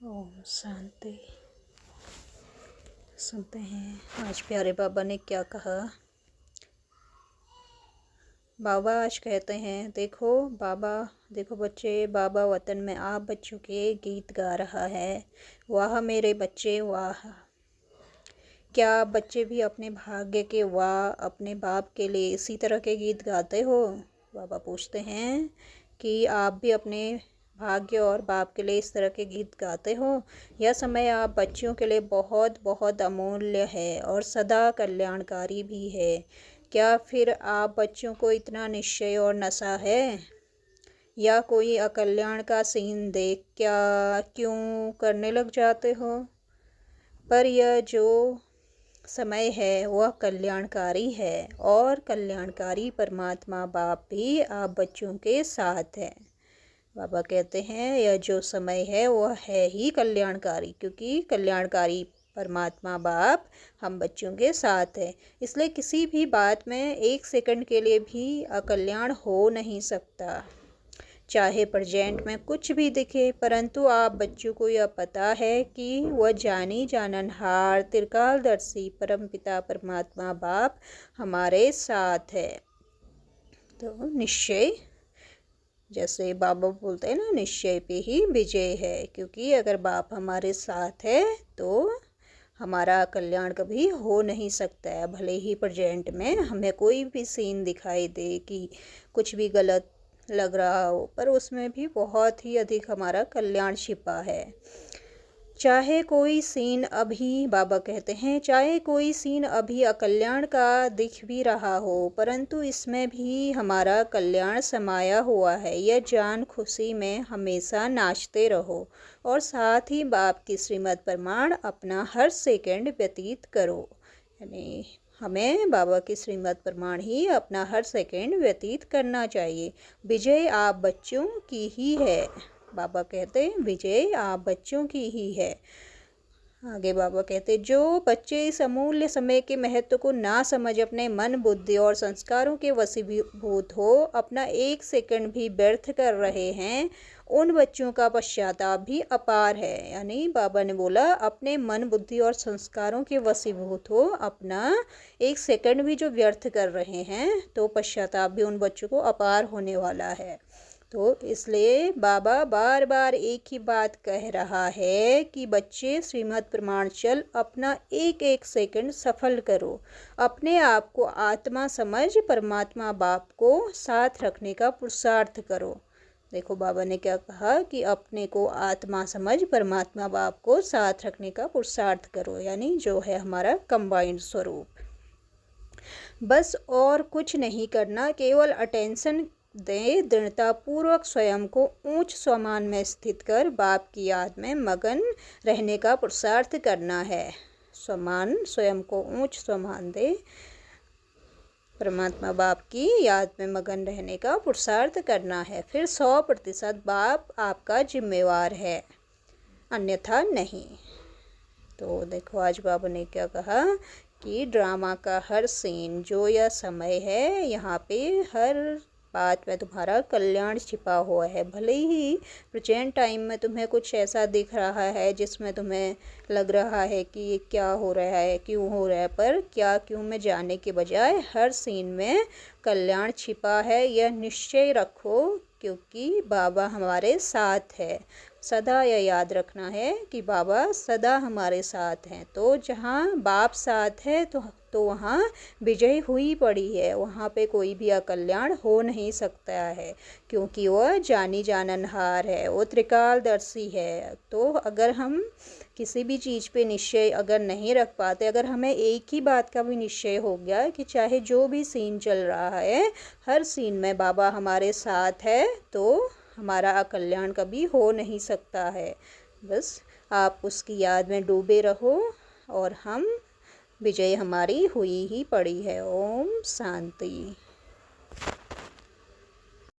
ओम शांति। सुनते हैं आज प्यारे बाबा ने क्या कहा। बाबा आज कहते हैं, देखो बच्चे, बाबा वतन में आप बच्चों के गीत गा रहा है। वाह मेरे बच्चे वाह। क्या आप बच्चे भी अपने भाग्य के वाह अपने बाप के लिए इसी तरह के गीत गाते हो? बाबा पूछते हैं कि आप भी अपने भाग्य और बाप के लिए इस तरह के गीत गाते हो? यह समय आप बच्चों के लिए बहुत बहुत अमूल्य है और सदा कल्याणकारी भी है। क्या फिर आप बच्चों को इतना निश्चय और नशा है, या कोई अकल्याण का सीन देख क्यों करने लग जाते हो? पर यह जो समय है वह कल्याणकारी है और कल्याणकारी परमात्मा बाप भी आप बच्चों के साथ है। बाबा कहते हैं यह जो समय है वह है ही कल्याणकारी, क्योंकि कल्याणकारी परमात्मा बाप हम बच्चों के साथ है। इसलिए किसी भी बात में एक सेकंड के लिए भी अकल्याण हो नहीं सकता, चाहे प्रेजेंट में कुछ भी दिखे। परंतु आप बच्चों को यह पता है कि वह जानी जाननहार त्रिकालदर्शी परमपिता परमात्मा बाप हमारे साथ है। तो निश्चय, जैसे बाबा बोलते हैं ना, निश्चय पे ही विजय है। क्योंकि अगर बाप हमारे साथ है तो हमारा कल्याण कभी हो नहीं सकता है। भले ही प्रेजेंट में हमें कोई भी सीन दिखाई दे कि कुछ भी गलत लग रहा हो, पर उसमें भी बहुत ही अधिक हमारा कल्याण छिपा है। चाहे कोई सीन अभी, बाबा कहते हैं, चाहे कोई सीन अभी अकल्याण का दिख भी रहा हो, परंतु इसमें भी हमारा कल्याण समाया हुआ है। यह जान खुशी में हमेशा नाचते रहो और साथ ही बाप की श्रीमत प्रमाण अपना हर सेकंड व्यतीत करो। यानी हमें बाबा की श्रीमत प्रमाण ही अपना हर सेकंड व्यतीत करना चाहिए। विजय आप बच्चों की ही है। बाबा कहते हैं विजय आप बच्चों की ही है। आगे बाबा कहते, जो बच्चे इस अमूल्य समय के महत्व को ना समझ अपने मन बुद्धि और संस्कारों के वशीभूत हो अपना एक सेकंड भी व्यर्थ कर रहे हैं, उन बच्चों का पश्चाताप भी अपार है। यानी बाबा ने बोला अपने मन बुद्धि और संस्कारों के वशीभूत हो अपना एक सेकंड भी जो व्यर्थ कर रहे हैं, तो पश्चाताप भी उन बच्चों को अपार होने वाला है। तो इसलिए बाबा बार बार एक ही बात कह रहा है कि बच्चे श्रीमद् प्रमाणचल अपना एक एक सेकंड सफल करो। अपने आप को आत्मा समझ परमात्मा बाप को साथ रखने का पुरुषार्थ करो। देखो बाबा ने क्या कहा कि अपने को आत्मा समझ परमात्मा बाप को साथ रखने का पुरुषार्थ करो, यानी जो है हमारा कंबाइंड स्वरूप। बस और कुछ नहीं करना, केवल अटेंशन दे दृढ़तापूर्वक स्वयं को ऊंच स्वमान में स्थित कर बाप की याद में मगन रहने का पुरुषार्थ करना है। स्वयं को ऊंच स्वमान दे परमात्मा बाप की याद में मगन रहने का पुरुषार्थ करना है। फिर 100% बाप आपका जिम्मेवार है, अन्यथा नहीं। तो देखो आज बाबा ने क्या कहा कि ड्रामा का हर सीन, जो यह समय है, यहाँ पे हर बात में तुम्हारा कल्याण छिपा हुआ है। भले ही प्रेजेंट टाइम में तुम्हें कुछ ऐसा दिख रहा है जिसमें तुम्हें लग रहा है कि ये क्या हो रहा है, क्यों हो रहा है, पर क्या क्यों में जाने के बजाय हर सीन में कल्याण छिपा है, यह निश्चय रखो। क्योंकि बाबा हमारे साथ है। सदा यह याद रखना है कि बाबा सदा हमारे साथ हैं। तो जहाँ बाप साथ है तो वहाँ विजय हुई पड़ी है, वहाँ पे कोई भी अकल्याण हो नहीं सकता है, क्योंकि वह जानी जाननहार है, वो त्रिकालदर्शी है। तो अगर हम किसी भी चीज़ पे निश्चय अगर नहीं रख पाते, अगर हमें एक ही बात का भी निश्चय हो गया कि चाहे जो भी सीन चल रहा है, हर सीन में बाबा हमारे साथ है, तो हमारा अकल्याण कभी हो नहीं सकता है। बस आप उसकी याद में डूबे रहो और विजय हमारी हुई ही पड़ी है। ओम शांति।